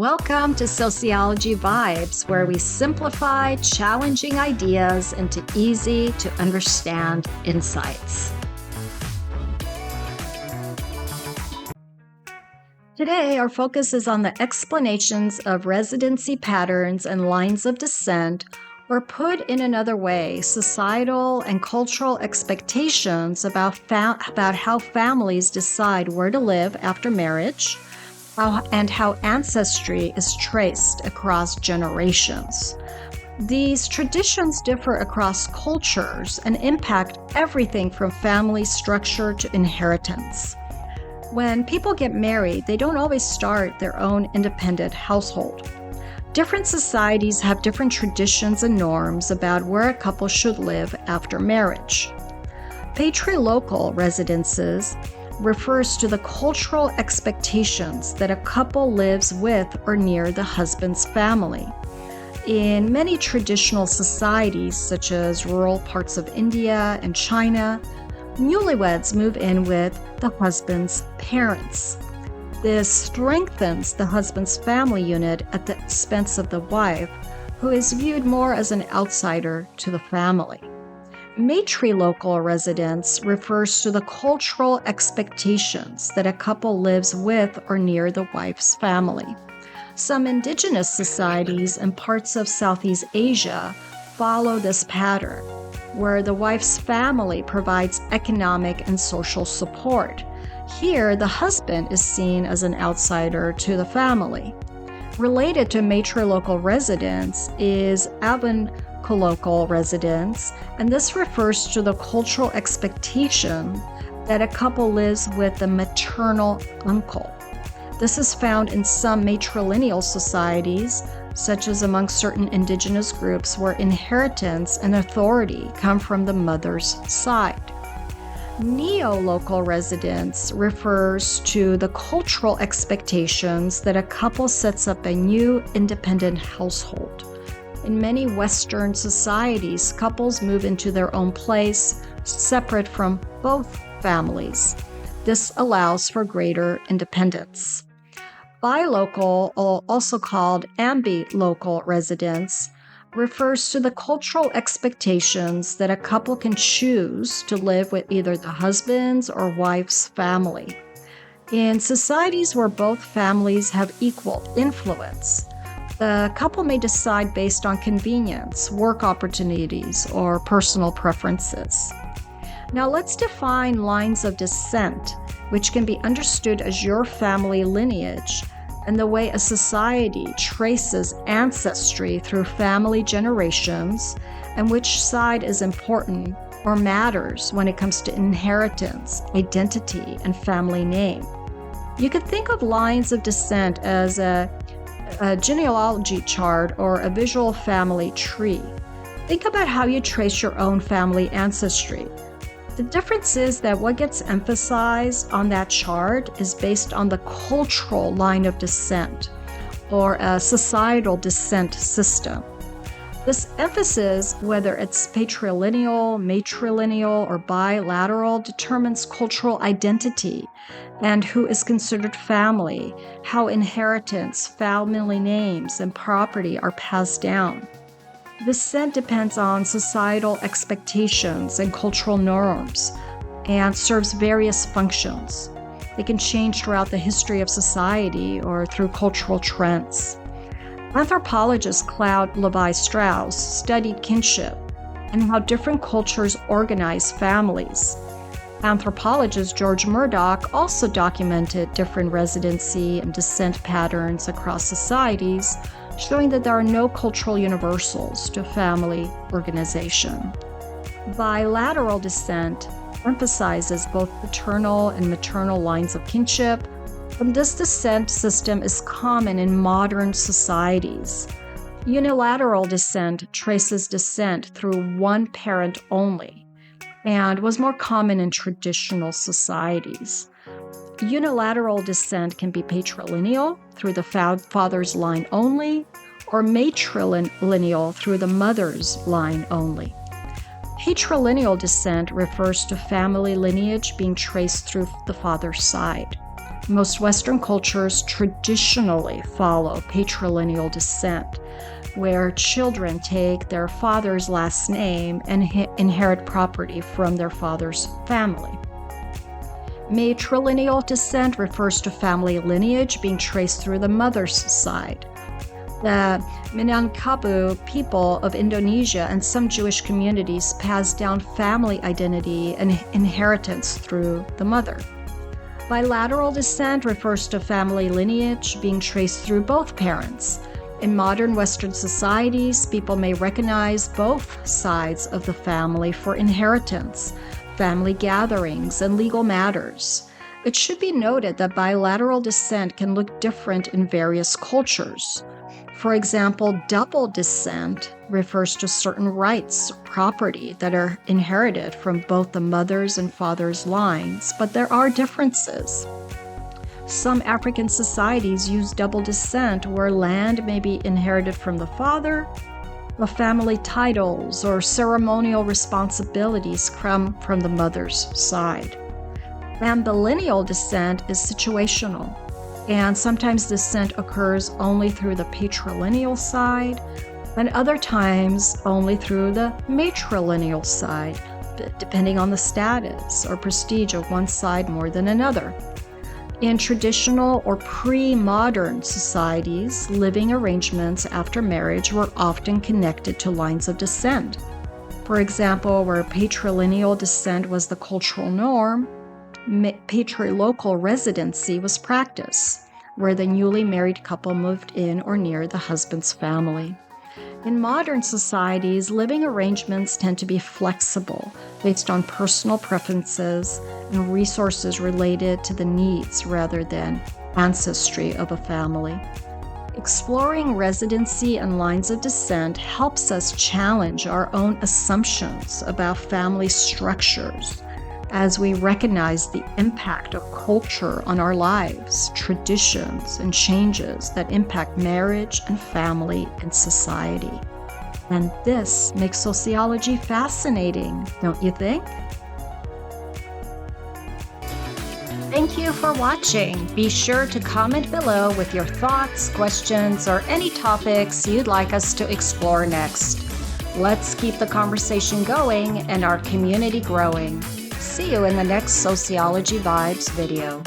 Welcome to Sociology Vibes, where we simplify challenging ideas into easy to understand insights. Today, our focus is on the explanations of residency patterns and lines of descent, or put in another way, societal and cultural expectations about how families decide where to live after marriage, and how ancestry is traced across generations. These traditions differ across cultures and impact everything from family structure to inheritance. When people get married, they don't always start their own independent household. Different societies have different traditions and norms about where a couple should live after marriage. Patrilocal residences refers to the cultural expectations that a couple lives with or near the husband's family. In many traditional societies, such as rural parts of India and China, newlyweds move in with the husband's parents. This strengthens the husband's family unit at the expense of the wife, who is viewed more as an outsider to the family. Matrilocal residence refers to the cultural expectations that a couple lives with or near the wife's family. Some indigenous societies and parts of Southeast Asia follow this pattern, where the wife's family provides economic and social support. Here, the husband is seen as an outsider to the family. Related to matrilocal residence is avunculocal residence, and this refers to the cultural expectation that a couple lives with the maternal uncle. This is found in some matrilineal societies, such as among certain indigenous groups where inheritance and authority come from the mother's side. Neolocal residence refers to the cultural expectations that a couple sets up a new independent household. In many Western societies, couples move into their own place, separate from both families. This allows for greater independence. Bilocal, also called ambilocal residence, refers to the cultural expectations that a couple can choose to live with either the husband's or wife's family. In societies where both families have equal influence, the couple may decide based on convenience, work opportunities, or personal preferences. Now let's define lines of descent, which can be understood as your family lineage and the way a society traces ancestry through family generations and which side is important or matters when it comes to inheritance, identity, and family name. You could think of lines of descent as a genealogy chart or a visual family tree. Think about how you trace your own family ancestry. The difference is that what gets emphasized on that chart is based on the cultural line of descent or a societal descent system. This emphasis, whether it's patrilineal, matrilineal, or bilateral, determines cultural identity and who is considered family, how inheritance, family names, and property are passed down. Descent depends on societal expectations and cultural norms and serves various functions. They can change throughout the history of society or through cultural trends. Anthropologist Claude Levi-Strauss studied kinship and how different cultures organize families. Anthropologist George Murdoch also documented different residency and descent patterns across societies, showing that there are no cultural universals to family organization. Bilateral descent emphasizes both paternal and maternal lines of kinship, and this descent system is common in modern societies. Unilateral descent traces descent through one parent only, and was more common in traditional societies. Unilateral descent can be patrilineal through the father's line only, or matrilineal through the mother's line only. Patrilineal descent refers to family lineage being traced through the father's side. Most Western cultures traditionally follow patrilineal descent, where children take their father's last name and inherit property from their father's family. Matrilineal descent refers to family lineage being traced through the mother's side. The Minangkabau people of Indonesia and some Jewish communities pass down family identity and inheritance through the mother. Bilateral descent refers to family lineage being traced through both parents. In modern Western societies, people may recognize both sides of the family for inheritance, family gatherings, and legal matters. It should be noted that bilateral descent can look different in various cultures. For example, double descent refers to certain rights, property that are inherited from both the mother's and father's lines, but there are differences. Some African societies use double descent where land may be inherited from the father, but family titles or ceremonial responsibilities come from the mother's side. Ambilineal descent is situational, and sometimes descent occurs only through the patrilineal side, and other times only through the matrilineal side, depending on the status or prestige of one side more than another. In traditional or pre-modern societies, living arrangements after marriage were often connected to lines of descent. For example, where patrilineal descent was the cultural norm, patrilocal residency was practiced, where the newly married couple moved in or near the husband's family. In modern societies, living arrangements tend to be flexible, based on personal preferences and resources related to the needs rather than ancestry of a family. Exploring residency and lines of descent helps us challenge our own assumptions about family structures as we recognize the impact of culture on our lives, traditions, and changes that impact marriage and family and society. And this makes sociology fascinating, don't you think? Thank you for watching. Be sure to comment below with your thoughts, questions, or any topics you'd like us to explore next. Let's keep the conversation going and our community growing. See you in the next Sociology Vibes video.